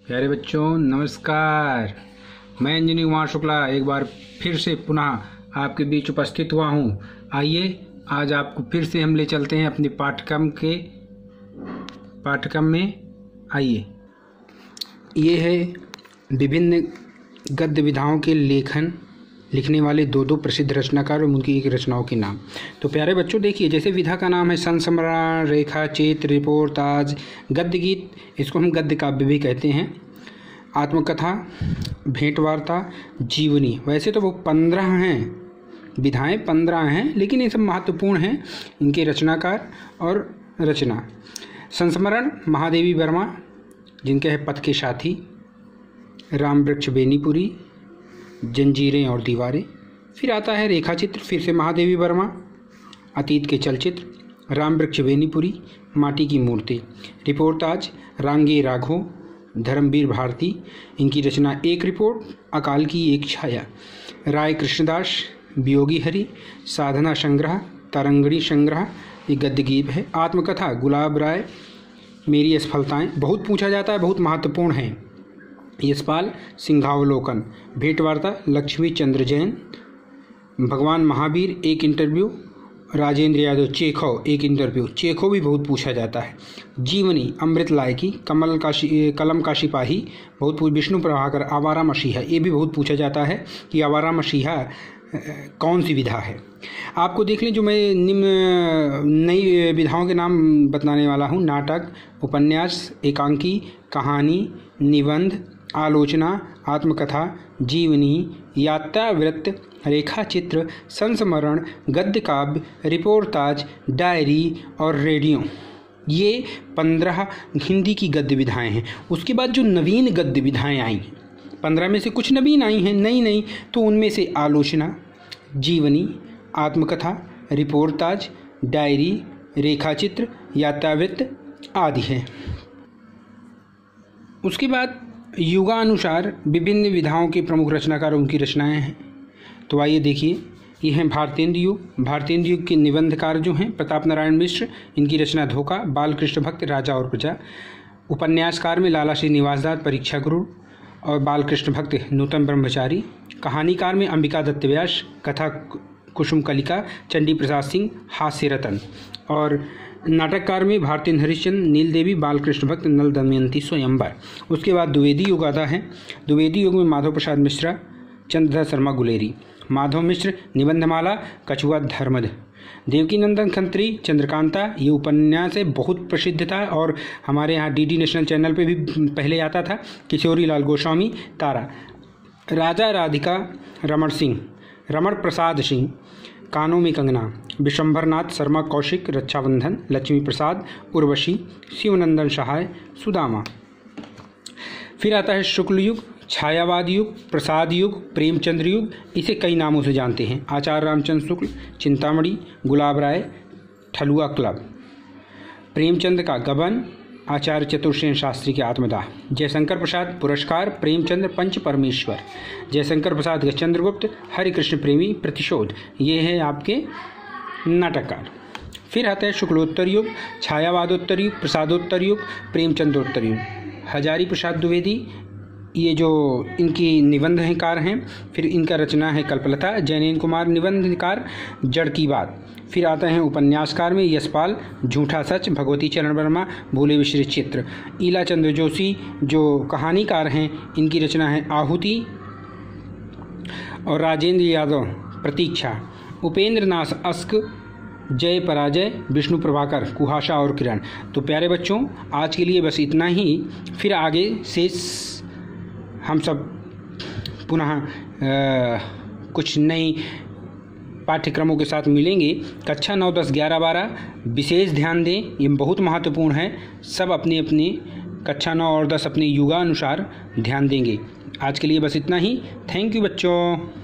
प्यारे बच्चों नमस्कार। मैं इंजीनियर कुमार शुक्ला एक बार फिर से पुनः आपके बीच उपस्थित हुआ हूँ। आइए आज आपको फिर से हम ले चलते हैं अपने पाठ्यक्रम में। आइए, ये है विभिन्न गद्य विधाओं के लिखने वाले दो प्रसिद्ध रचनाकार और उनकी एक रचनाओं के नाम। तो प्यारे बच्चों देखिए, जैसे विधा का नाम है संस्मरण, रेखा चित्र, रिपोर्टाज, गद्य गीत, इसको हम गद्य काव्य भी कहते हैं, आत्मकथा, भेंट वार्ता, जीवनी। वैसे तो वो 15 हैं, विधाएं 15 हैं, लेकिन ये सब महत्वपूर्ण हैं, इनके रचनाकार और रचना। संस्मरण महादेवी वर्मा, जिनके है पथ के साथी, राम वृक्ष बेनीपुरी, जंजीरें और दीवारें। फिर आता है रेखा चित्र, फिर से महादेवी वर्मा, अतीत के चलचित्र, राम वृक्ष बेनीपुरी, माटी की मूर्ति। रिपोर्टाज रांगे राघो, धर्मवीर भारती, इनकी रचना एक रिपोर्ट, अकाल की एक छाया। राय कृष्णदास, वियोगी हरि, साधना संग्रह, तरंगड़ी संग्रह, ये गद्य गीत है। आत्मकथा गुलाब राय, मेरी असफलताएं, बहुत पूछा जाता है, बहुत महत्वपूर्ण है। यशपाल, सिंहावलोकन। भेंट वार्ता लक्ष्मी चंद्र जैन, भगवान महावीर, एक इंटरव्यू, राजेंद्र यादव चेखव, एक इंटरव्यू, चेखव भी बहुत पूछा जाता है। जीवनी अमृत लायकी, कलम का सिपाही, बहुत विष्णु प्रभाकर, आवारा मसीहा, ये भी बहुत पूछा जाता है कि आवारा मसीहा कौन सी विधा है। आपको देख लें, जो मैं निम्न नई विधाओं के नाम बताने वाला हूँ: नाटक, उपन्यास, एकांकी, कहानी, निबंध, आलोचना, आत्मकथा, जीवनी, यात्रावृत्त, रेखा चित्र, संस्मरण, गद्य काव्य, रिपोर्टाज, डायरी और रेडियो। ये 15 हिंदी की गद्य विधाएं हैं। उसके बाद जो नवीन गद्य विधाएं आई हैं, 15 में से कुछ नवीन आई हैं, नई, तो उनमें से आलोचना, जीवनी, आत्मकथा, रिपोर्टाज, डायरी, रेखा चित्र, यात्रावृत्त आदि हैं। उसके बाद युगानुसार विभिन्न विधाओं के प्रमुख रचनाकार उनकी रचनाएं हैं। तो आइए देखिए, ये हैं भारतेंदु युग। भारतेंदु युग के निबंधकार जो हैं प्रताप नारायण मिश्र, इनकी रचना धोखा, बालकृष्ण भक्त, राजा और प्रजा। उपन्यासकार में लाला श्रीनिवास दास, परीक्षा गुरु और बालकृष्ण भक्त, नूतन ब्रह्मचारी। कहानीकार में अंबिका दत्त व्यास, कथा कुसुम कलिका, चंडी प्रसाद सिंह, हास्य रतन। और नाटककार में भारतेंदु हरिश्चंद्र, नील देवी, बालकृष्ण भक्त, नल दमयंती, स्वयंवर। उसके बाद द्विवेदी युग आता है। द्विवेदी युग में माधव प्रसाद मिश्रा, चंद्रधर शर्मा गुलेरी। माधव मिश्र, निबंधमाला, कछुआ धर्मद। देवकीनंदन खत्री, चंद्रकांता, ये उपन्यास है, बहुत प्रसिद्ध था और हमारे यहाँ डीडी नेशनल चैनल पे भी पहले आता था। किशोरी लाल गोस्वामी, तारा। राजा राधिका, रमण सिंह, रमण प्रसाद सिंह, कानों में कंगना, विशंभरनाथ शर्मा कौशिक, रक्षाबंधन, लक्ष्मी प्रसाद, उर्वशी, शिवनंदन सहाय, सुदामा। फिर आता है शुक्ल युग, छायावाद युग, प्रसाद युग, प्रेमचंद्र युग, इसे कई नामों से जानते हैं। आचार्य रामचंद्र शुक्ल, चिंतामणि, गुलाब राय, ठलुआ क्लब। प्रेमचंद का गबन, आचार्य चतुर्सेन शास्त्री के आत्मदाह। जयशंकर प्रसाद पुरस्कार, प्रेमचंद्र पंच परमेश्वर। जयशंकर प्रसाद चंद्रगुप्त, हरिकृष्ण प्रेमी, प्रतिशोध। ये है आपके नाटककार। फिर आता है शुक्लोत्तर युग, छायावादोत्तर युग, प्रसादोत्तर युग, प्रेमचंद्रोत्तर युग। हजारी प्रसाद द्विवेदी, ये जो इनकी निबंधकार हैं। फिर इनका रचना है कल्पलता। जैनेन कुमार, निबंधकार, जड़ की बात। फिर आते हैं उपन्यासकार में यशपाल, झूठा सच, भगवती चरण वर्मा, भूले विश्रित चित्र। ईला चंद्र जोशी जो कहानीकार हैं, इनकी रचना है आहुति। और राजेंद्र यादव, प्रतीक्षा। उपेंद्र नाथ अस्क, जय पराजय, विष्णु प्रभाकर, कुहासा और किरण। तो प्यारे बच्चों, आज के लिए बस इतना ही। फिर आगे शेष हम सब पुनः कुछ नई पाठ्यक्रमों के साथ मिलेंगे। कक्षा 9, 10, 11, 12 विशेष ध्यान दें, ये बहुत महत्वपूर्ण है। सब अपने अपने कक्षा 9 और 10 अपने युगानुसार ध्यान देंगे। आज के लिए बस इतना ही। थैंक यू बच्चों।